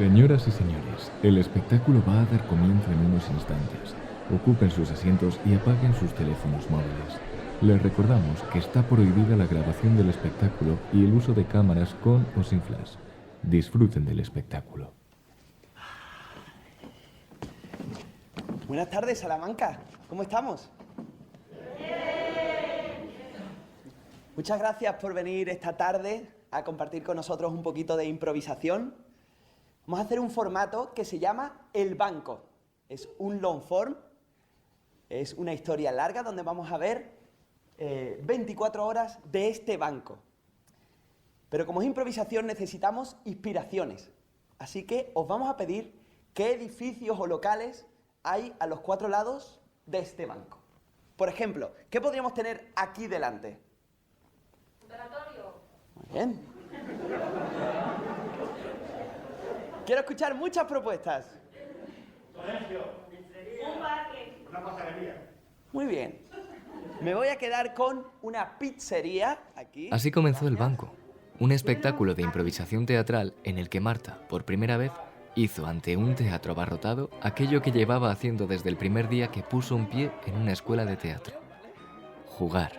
Señoras y señores, el espectáculo va a dar comienzo en unos instantes. Ocupen sus asientos y apaguen sus teléfonos móviles. Les recordamos que está prohibida la grabación del espectáculo y el uso de cámaras con o sin flash. Disfruten del espectáculo. Buenas tardes, Salamanca. ¿Cómo estamos? Muchas gracias por venir esta tarde a compartir con nosotros un poquito de improvisación. Vamos a hacer un formato que se llama El Banco. Es un long form, es una historia larga donde vamos a ver 24 horas de este banco. Pero como es improvisación necesitamos inspiraciones. Así que os vamos a pedir qué edificios o locales hay a los 4 lados de este banco. Por ejemplo, ¿qué podríamos tener aquí delante? Laboratorio. Muy bien. Quiero escuchar muchas propuestas. Colegio. Un parque. Una pastelería. Muy bien. Me voy a quedar con una pizzería aquí. Así comenzó El Banco, un espectáculo de improvisación teatral en el que Marta, por primera vez, hizo ante un teatro abarrotado aquello que llevaba haciendo desde el primer día que puso un pie en una escuela de teatro: jugar.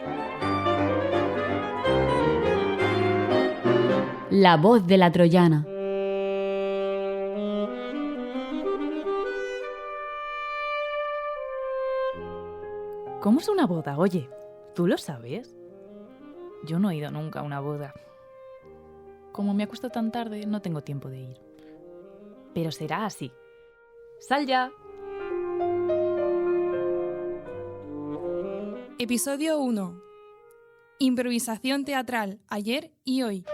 La voz de la troyana. ¿Cómo es una boda? Oye, ¿tú lo sabes? Yo no he ido nunca a una boda. Como me acuesto tan tarde, no tengo tiempo de ir. Pero será así. ¡Sal ya! Episodio 1. Improvisación teatral, ayer y hoy.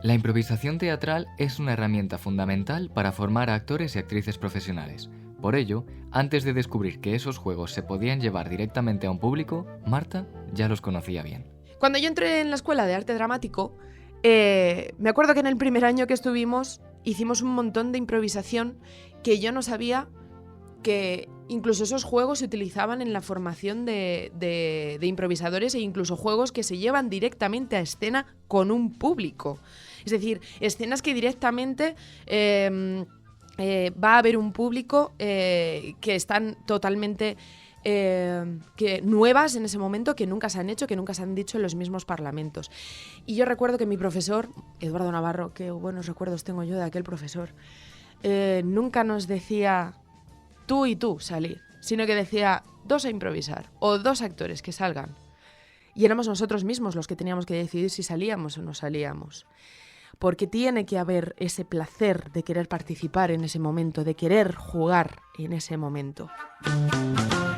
La improvisación teatral es una herramienta fundamental para formar a actores y actrices profesionales. Por ello, antes de descubrir que esos juegos se podían llevar directamente a un público, Marta ya los conocía bien. Cuando yo entré en la escuela de arte dramático, me acuerdo que en el primer año que estuvimos hicimos un montón de improvisación que yo no sabía que incluso esos juegos se utilizaban en la formación de improvisadores e incluso juegos que se llevan directamente a escena con un público. Es decir, escenas que directamente va a haber un público que están totalmente nuevas en ese momento, que nunca se han hecho, que nunca se han dicho en los mismos parlamentos. Y yo recuerdo que mi profesor, Eduardo Navarro, qué buenos recuerdos tengo yo de aquel profesor, nunca nos decía tú y tú salir, sino que decía 2 a improvisar o 2 actores que salgan. Y éramos nosotros mismos los que teníamos que decidir si salíamos o no salíamos. Porque tiene que haber ese placer de querer participar en ese momento, de querer jugar en ese momento.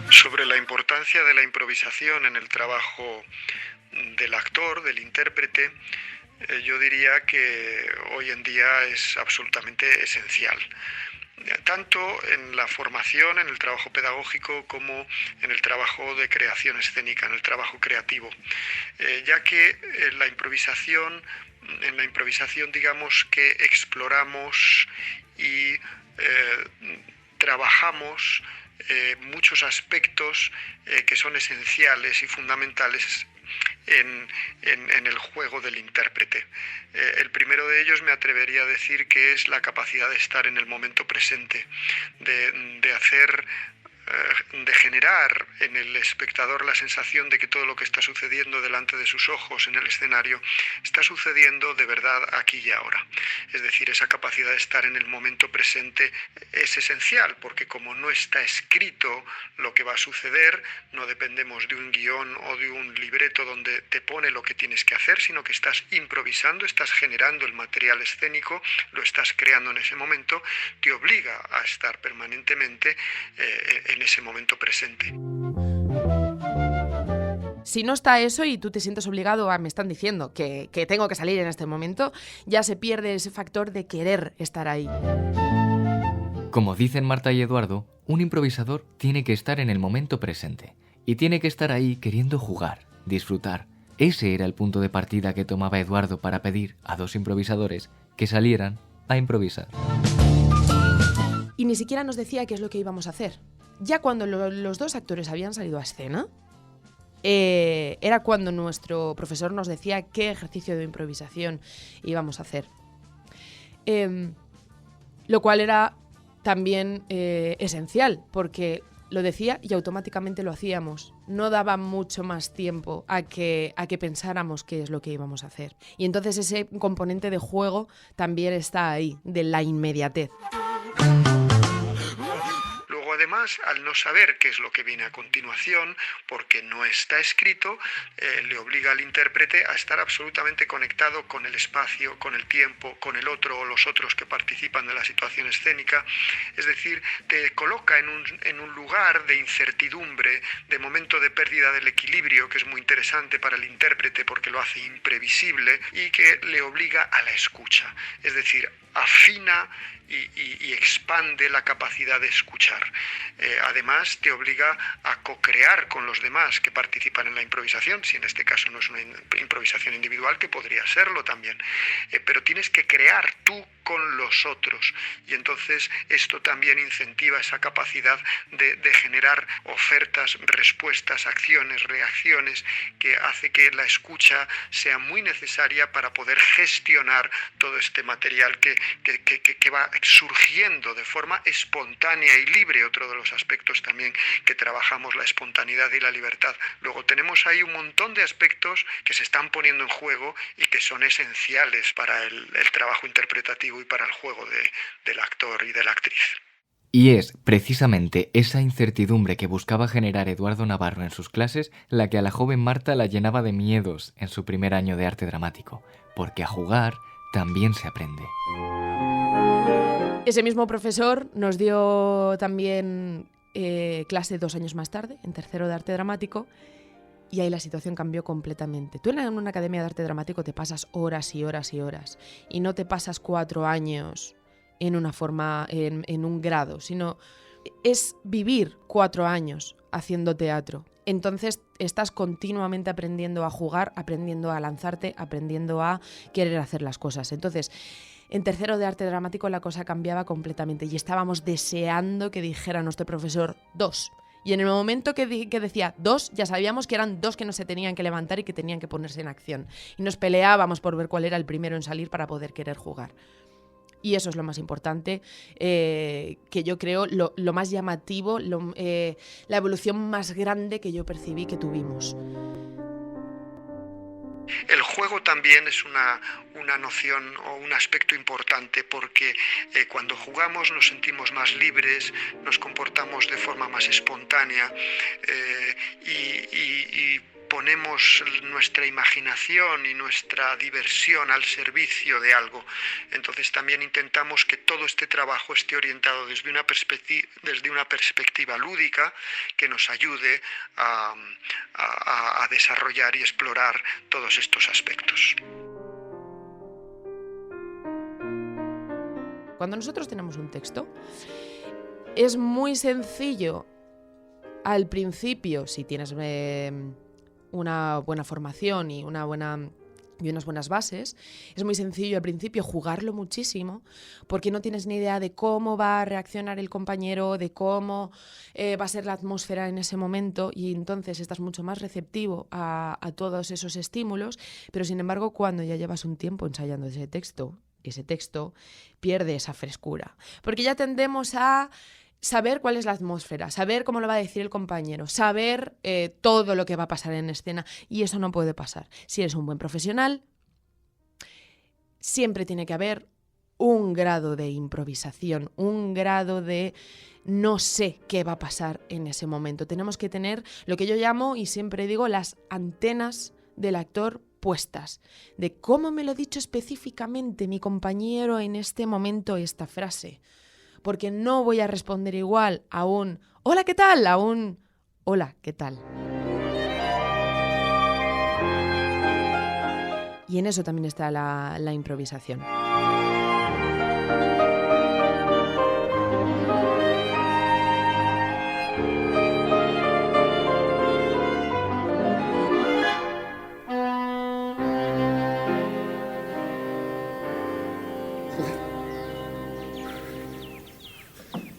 Sobre la importancia de la improvisación en el trabajo del actor, del intérprete, yo diría que hoy en día es absolutamente esencial. Tanto en la formación, en el trabajo pedagógico, como en el trabajo de creación escénica, en el trabajo creativo, ya que en la improvisación digamos que exploramos y trabajamos muchos aspectos que son esenciales y fundamentales en el juego del intérprete. El primero de ellos me atrevería a decir que es la capacidad de estar en el momento presente, de generar en el espectador la sensación de que todo lo que está sucediendo delante de sus ojos en el escenario está sucediendo de verdad aquí y ahora. Es decir, esa capacidad de estar en el momento presente es esencial, porque como no está escrito lo que va a suceder, no dependemos de un guión o de un libreto donde te pone lo que tienes que hacer, sino que estás improvisando, estás generando el material escénico, lo estás creando en ese momento, te obliga a estar permanentemente en ese momento presente. Si no está eso y tú te sientes obligado a, me están diciendo que tengo que salir en este momento, ya se pierde ese factor de querer estar ahí. Como dicen Marta y Eduardo, un improvisador tiene que estar en el momento presente y tiene que estar ahí queriendo jugar, disfrutar. Ese era el punto de partida que tomaba Eduardo para pedir a 2 improvisadores que salieran a improvisar. Y ni siquiera nos decía qué es lo que íbamos a hacer. Ya cuando los 2 actores habían salido a escena, era cuando nuestro profesor nos decía qué ejercicio de improvisación íbamos a hacer. Lo cual era también esencial, porque lo decía y automáticamente lo hacíamos. No daba mucho más tiempo a que pensáramos qué es lo que íbamos a hacer. Y entonces ese componente de juego también está ahí, de la inmediatez. Además, al no saber qué es lo que viene a continuación, porque no está escrito, le obliga al intérprete a estar absolutamente conectado con el espacio, con el tiempo, con el otro o los otros que participan de la situación escénica. Es decir, te coloca en un lugar de incertidumbre, de momento de pérdida del equilibrio, que es muy interesante para el intérprete porque lo hace imprevisible y que le obliga a la escucha. Es decir, afina y expande la capacidad de escuchar. Además, te obliga a co-crear con los demás que participan en la improvisación, si en este caso no es una improvisación individual, que podría serlo también. Pero tienes que crear tú con los otros, y entonces esto también incentiva esa capacidad de generar ofertas, respuestas, acciones, reacciones, que hace que la escucha sea muy necesaria para poder gestionar todo este material que va surgiendo de forma espontánea y libre. Otro de los aspectos también que trabajamos, la espontaneidad y la libertad. Luego tenemos ahí un montón de aspectos que se están poniendo en juego y que son esenciales para el trabajo interpretativo y para el juego del actor y de la actriz. Y es precisamente esa incertidumbre que buscaba generar Eduardo Navarro en sus clases la que a la joven Marta la llenaba de miedos en su primer año de arte dramático, porque a jugar también se aprende. Ese mismo profesor nos dio también clase 2 años más tarde, en tercero de arte dramático, y ahí la situación cambió completamente. Tú en una academia de arte dramático te pasas horas y horas y horas, y no te pasas 4 años en una forma, en un grado, sino es vivir 4 años haciendo teatro. Entonces estás continuamente aprendiendo a jugar, aprendiendo a lanzarte, aprendiendo a querer hacer las cosas. Entonces, en tercero de arte dramático la cosa cambiaba completamente y estábamos deseando que dijera nuestro profesor 2. Y en el momento que decía 2, ya sabíamos que eran 2 que no se tenían que levantar y que tenían que ponerse en acción. Y nos peleábamos por ver cuál era el primero en salir para poder querer jugar. Y eso es lo más importante, que yo creo, lo más llamativo, la evolución más grande que yo percibí que tuvimos. El juego también es una noción o un aspecto importante porque cuando jugamos nos sentimos más libres, nos comportamos de forma más espontánea y ponemos nuestra imaginación y nuestra diversión al servicio de algo. Entonces también intentamos que todo este trabajo esté orientado desde una perspectiva lúdica que nos ayude a desarrollar y explorar todos estos aspectos. Cuando nosotros tenemos un texto, es muy sencillo al principio, si tienes una buena formación y unas buenas bases, es muy sencillo al principio jugarlo muchísimo porque no tienes ni idea de cómo va a reaccionar el compañero, de cómo va a ser la atmósfera en ese momento, y entonces estás mucho más receptivo a todos esos estímulos, pero sin embargo cuando ya llevas un tiempo ensayando ese texto pierde esa frescura, porque ya tendemos a saber cuál es la atmósfera, saber cómo lo va a decir el compañero, saber todo lo que va a pasar en escena, y eso no puede pasar. Si eres un buen profesional, siempre tiene que haber un grado de improvisación, un grado de no sé qué va a pasar en ese momento. Tenemos que tener lo que yo llamo, y siempre digo, las antenas del actor puestas, de cómo me lo ha dicho específicamente mi compañero en este momento esta frase. Porque no voy a responder igual a un «Hola, ¿qué tal?», a un «Hola, ¿qué tal?». Y en eso también está la improvisación.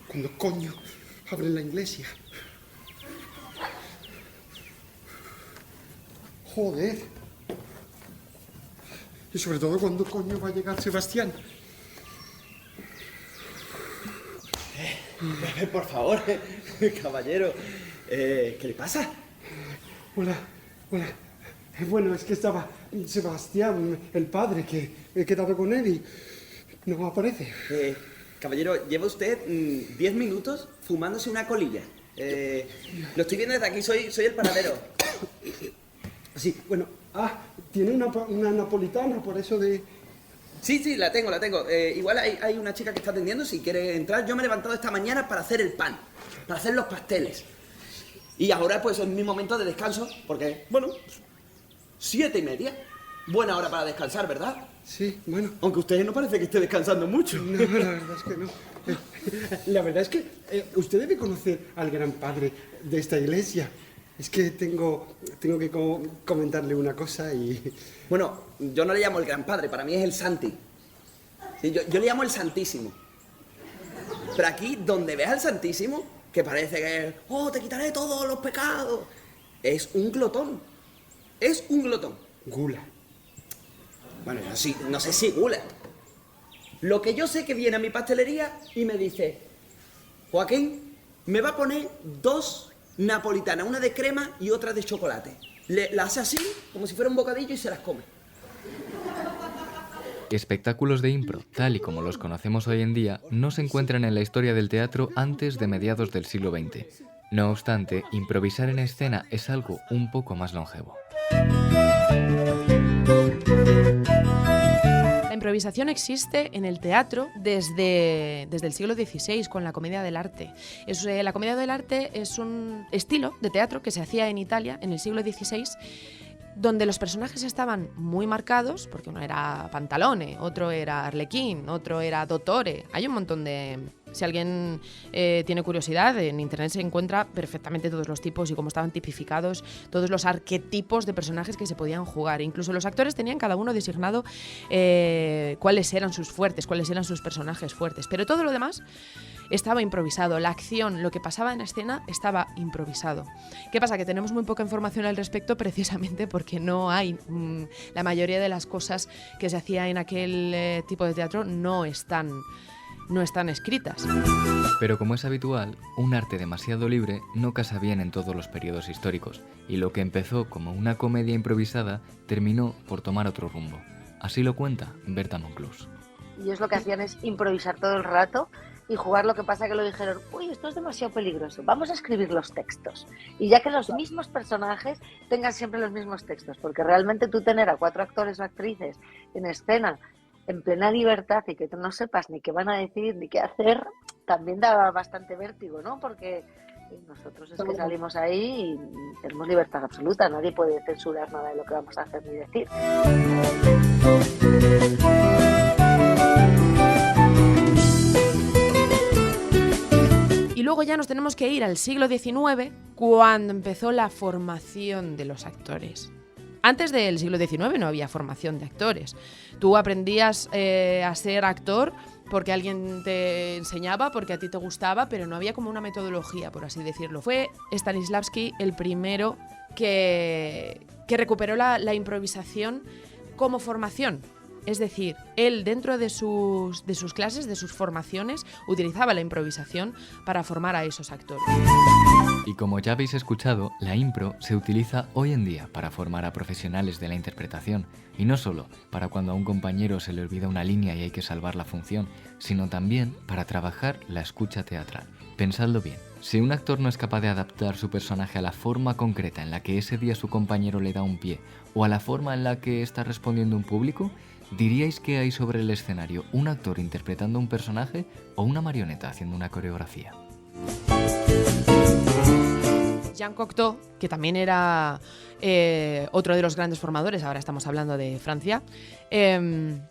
¿Cuándo coño abren la iglesia? Joder. Y sobre todo, ¿cuándo coño va a llegar Sebastián? Por favor, caballero. ¿Qué le pasa? Hola. Bueno, es que estaba Sebastián, el padre, que he quedado con él y no aparece. Caballero, lleva usted 10 minutos fumándose una colilla. Lo estoy viendo desde aquí, soy el panadero. Sí, bueno, tiene una napolitana, por eso de... Sí, la tengo. Igual hay una chica que está atendiendo, si quiere entrar. Yo me he levantado esta mañana para hacer el pan, para hacer los pasteles. Y ahora pues es mi momento de descanso, porque, bueno, 7:30. Buena hora para descansar, ¿verdad? Sí, bueno. Aunque usted no parece que esté descansando mucho. No, la verdad es que no. La verdad es que usted debe conocer al gran padre de esta iglesia. Es que tengo que comentarle una cosa y... Bueno, yo no le llamo el gran padre, para mí es el Santi. Sí, yo le llamo el Santísimo. Pero aquí, donde ves al Santísimo, que parece que es, te quitaré todos los pecados, es un glotón. Es un glotón. Gula. Bueno, no sé si gula. Lo que yo sé que viene a mi pastelería y me dice, Joaquín, me va a poner 2 napolitanas, una de crema y otra de chocolate. La hace así, como si fuera un bocadillo y se las come. Espectáculos de impro, tal y como los conocemos hoy en día, no se encuentran en la historia del teatro antes de mediados del siglo XX. No obstante, improvisar en escena es algo un poco más longevo. La improvisación existe en el teatro desde el siglo XVI con la comedia del arte. La comedia del arte es un estilo de teatro que se hacía en Italia en el siglo XVI, donde los personajes estaban muy marcados, porque uno era Pantalone, otro era Arlequín, otro era Dottore. Hay un montón de... Si alguien tiene curiosidad, en internet se encuentra perfectamente todos los tipos y cómo estaban tipificados todos los arquetipos de personajes que se podían jugar. Incluso los actores tenían cada uno designado cuáles eran sus fuertes, cuáles eran sus personajes fuertes. Pero todo lo demás estaba improvisado. La acción, lo que pasaba en escena, estaba improvisado. ¿Qué pasa? Que tenemos muy poca información al respecto precisamente porque no hay... la mayoría de las cosas que se hacía en aquel tipo de teatro no están escritas. Pero como es habitual, un arte demasiado libre no casa bien en todos los periodos históricos, y lo que empezó como una comedia improvisada terminó por tomar otro rumbo. Así lo cuenta Berta Monclús. Y ellos lo que hacían es improvisar todo el rato y jugar. Lo que pasa que lo dijeron, uy, esto es demasiado peligroso, vamos a escribir los textos. Y ya que los mismos personajes tengan siempre los mismos textos, porque realmente tú tener a 4 actores o actrices en escena en plena libertad y que tú no sepas ni qué van a decir ni qué hacer, también da bastante vértigo, ¿no? Porque nosotros es que salimos ahí y tenemos libertad absoluta, nadie puede censurar nada de lo que vamos a hacer ni decir. Y luego ya nos tenemos que ir al siglo XIX, cuando empezó la formación de los actores. Antes del siglo XIX no había formación de actores. Tú aprendías a ser actor porque alguien te enseñaba, porque a ti te gustaba, pero no había como una metodología, por así decirlo. Fue Stanislavski el primero que recuperó la improvisación como formación. Es decir, él dentro de sus clases, de sus formaciones, utilizaba la improvisación para formar a esos actores. Y como ya habéis escuchado, la impro se utiliza hoy en día para formar a profesionales de la interpretación, y no solo para cuando a un compañero se le olvida una línea y hay que salvar la función, sino también para trabajar la escucha teatral. Pensadlo bien, si un actor no es capaz de adaptar su personaje a la forma concreta en la que ese día su compañero le da un pie, o a la forma en la que está respondiendo un público, ¿diríais que hay sobre el escenario un actor interpretando un personaje o una marioneta haciendo una coreografía? Jean Cocteau, que también era otro de los grandes formadores, ahora estamos hablando de Francia,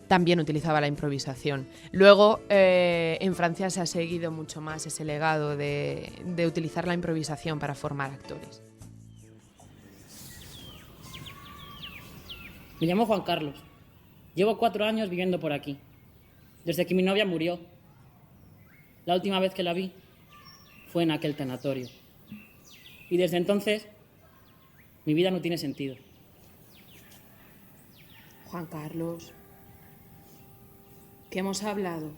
también utilizaba la improvisación. Luego, en Francia se ha seguido mucho más ese legado de utilizar la improvisación para formar actores. Me llamo Juan Carlos. Llevo 4 años viviendo por aquí, desde que mi novia murió. La última vez que la vi fue en aquel tanatorio. Y desde entonces, mi vida no tiene sentido. Juan Carlos, ¿qué hemos hablado?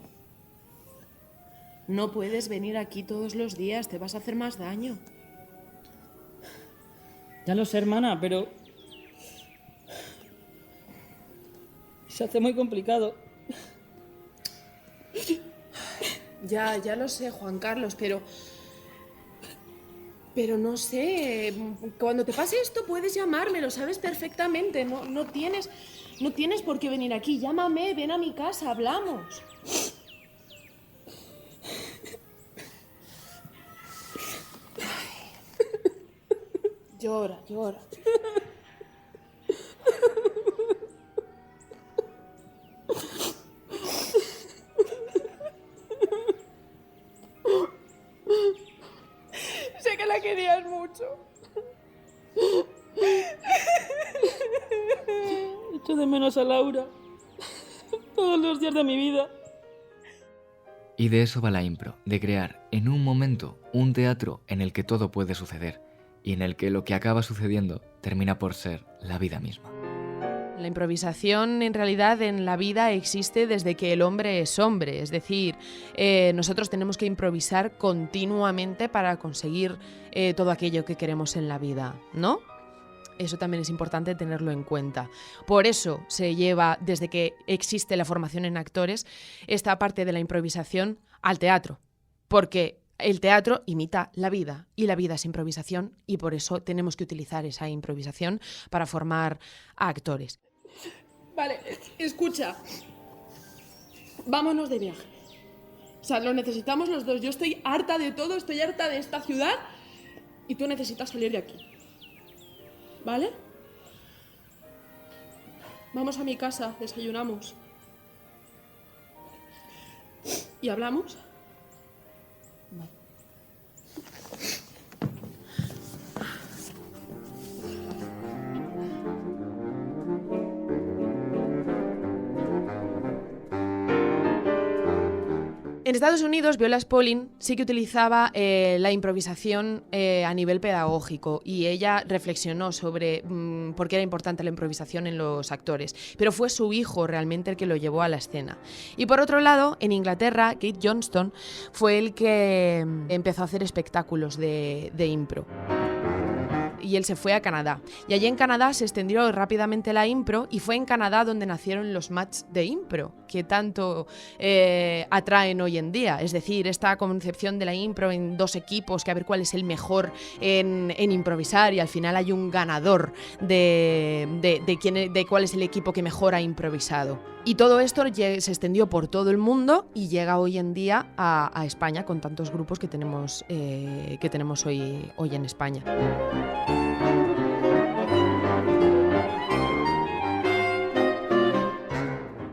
No puedes venir aquí todos los días, te vas a hacer más daño. Ya lo sé, hermana, pero... se hace muy complicado. Ya lo sé, Juan Carlos, pero no sé, cuando te pase esto puedes llamarme, lo sabes perfectamente, no tienes por qué venir aquí, llámame, ven a mi casa, hablamos. Llora. Sé que la querías mucho. Echo de menos a Laura. Todos los días de mi vida. Y de eso va la impro, de crear en un momento un teatro en el que todo puede suceder y en el que lo que acaba sucediendo termina por ser la vida misma. La improvisación en realidad en la vida existe desde que el hombre es hombre, es decir, nosotros tenemos que improvisar continuamente para conseguir todo aquello que queremos en la vida, ¿no? Eso también es importante tenerlo en cuenta. Por eso se lleva, desde que existe la formación en actores, esta parte de la improvisación al teatro, porque el teatro imita la vida y la vida es improvisación y por eso tenemos que utilizar esa improvisación para formar a actores. Vale, escucha, vámonos de viaje. O sea, lo necesitamos los dos. Yo estoy harta de todo, estoy harta de esta ciudad y tú necesitas salir de aquí. ¿Vale? Vamos a mi casa, desayunamos. ¿Y hablamos? Vale. En Estados Unidos, Viola Spolin sí que utilizaba la improvisación a nivel pedagógico y ella reflexionó sobre por qué era importante la improvisación en los actores, pero fue su hijo realmente el que lo llevó a la escena. Y por otro lado, en Inglaterra, Kate Johnston fue el que empezó a hacer espectáculos de impro. Y él se fue a Canadá. Y allí en Canadá se extendió rápidamente la impro y fue en Canadá donde nacieron los matchs de impro, que tanto atraen hoy en día. Es decir, esta concepción de la impro en dos equipos, que a ver cuál es el mejor en improvisar y al final hay un ganador de cuál es el equipo que mejor ha improvisado. Y todo esto se extendió por todo el mundo y llega hoy en día a España con tantos grupos que tenemos hoy en España.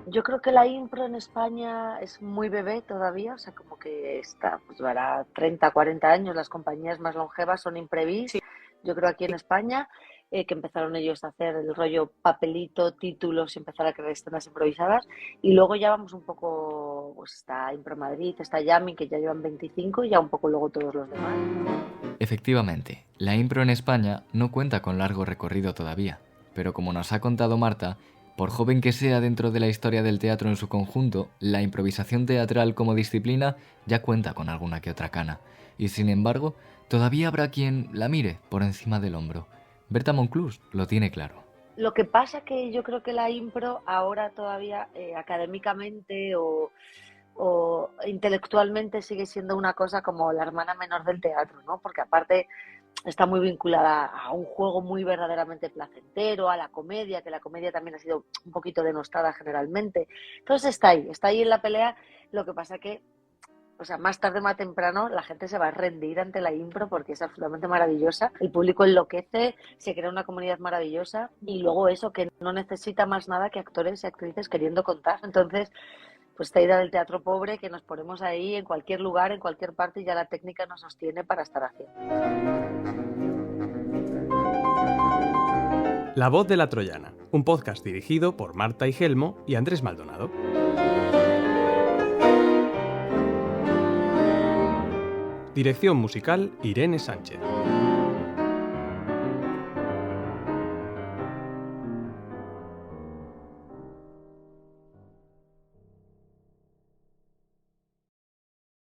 Yo creo que la impro en España es muy bebé todavía, o sea, como que está, pues llevará 30, 40 años, las compañías más longevas son Imprevis. Sí. Yo creo aquí en España, que empezaron ellos a hacer el rollo papelito, títulos y empezar a crear escenas improvisadas. Y luego ya vamos un poco, pues está Impro Madrid, está Yami, que ya llevan 25 y ya un poco luego todos los demás. Efectivamente, la impro en España no cuenta con largo recorrido todavía, pero como nos ha contado Marta, por joven que sea dentro de la historia del teatro en su conjunto, la improvisación teatral como disciplina ya cuenta con alguna que otra cana. Y sin embargo, todavía habrá quien la mire por encima del hombro. Berta Monclús lo tiene claro. Lo que pasa que yo creo que la impro ahora todavía académicamente o intelectualmente sigue siendo una cosa como la hermana menor del teatro, ¿no? Porque aparte está muy vinculada a un juego muy verdaderamente placentero, a la comedia, que la comedia también ha sido un poquito denostada generalmente. Entonces está ahí en la pelea. Lo que pasa que, o sea, más tarde o más temprano la gente se va a rendir ante la impro porque es absolutamente maravillosa. El público enloquece, se crea una comunidad maravillosa y luego eso, que no necesita más nada que actores y actrices queriendo contar. Entonces, pues esta idea del teatro pobre, que nos ponemos ahí en cualquier lugar, en cualquier parte y ya la técnica nos sostiene para estar haciendo. La voz de la Troyana, un podcast dirigido por Marta Igelmo y Andrés Maldonado. Dirección musical Irene Sánchez.